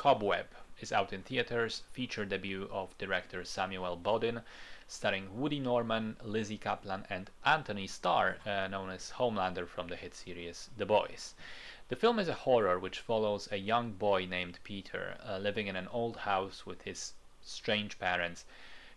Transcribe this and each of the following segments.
Cobweb is out in theaters, feature debut of director Samuel Bodin, starring Woody Norman, Lizzie Kaplan, and Anthony Starr, known as Homelander from the hit series The Boys. The film is a horror which follows a young boy named Peter, living in an old house with his strange parents.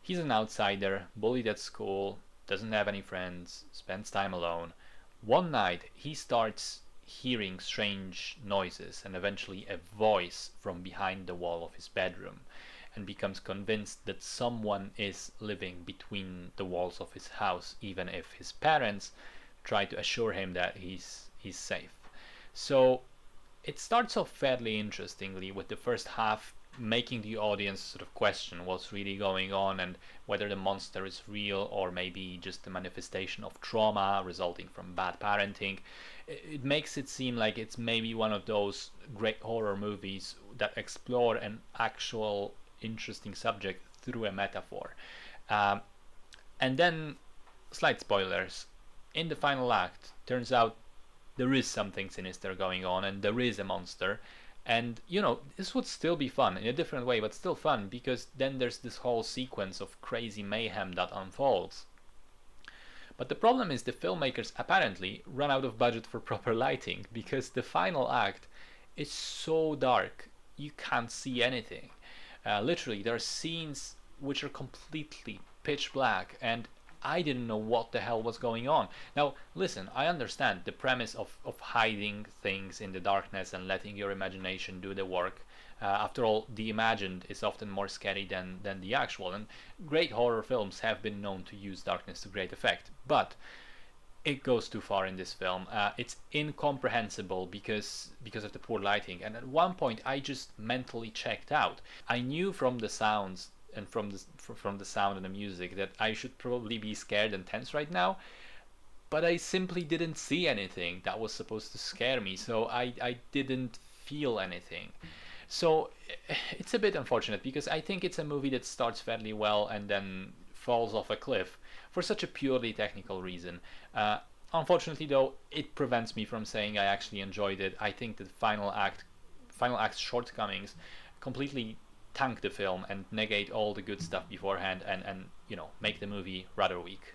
He's an outsider, bullied at school, doesn't have any friends, spends time alone. One night he starts hearing strange noises and eventually a voice from behind the wall of his bedroom, and becomes convinced that someone is living between the walls of his house, even if his parents try to assure him that he's safe. So it starts off fairly interestingly, with the first half making the audience sort of question what's really going on and whether the monster is real or maybe just a manifestation of trauma resulting from bad parenting. It makes it seem like it's maybe one of those great horror movies that explore an actual interesting subject through a metaphor. And then, slight spoilers, in the final act, turns out there is something sinister going on and there is a monster. And, this would still be fun in a different way, but still fun, because then there's this whole sequence of crazy mayhem that unfolds. But the problem is the filmmakers apparently run out of budget for proper lighting, because the final act is so dark you can't see anything. Literally, there are scenes which are completely pitch black, and I didn't know what the hell was going on. Now, listen, I understand the premise of hiding things in the darkness and letting your imagination do the work. After all, the imagined is often more scary than the actual, and great horror films have been known to use darkness to great effect. But it goes too far in this film. It's incomprehensible because of the poor lighting, and at one point I just mentally checked out. I knew from the sounds and from the sound and the music that I should probably be scared and tense right now, but I simply didn't see anything that was supposed to scare me, so I didn't feel anything. So it's a bit unfortunate, because I think it's a movie that starts fairly well and then falls off a cliff for such a purely technical reason. Unfortunately though, it prevents me from saying I actually enjoyed it. I think the final act's shortcomings completely tank the film and negate all the good stuff beforehand, and make the movie rather weak.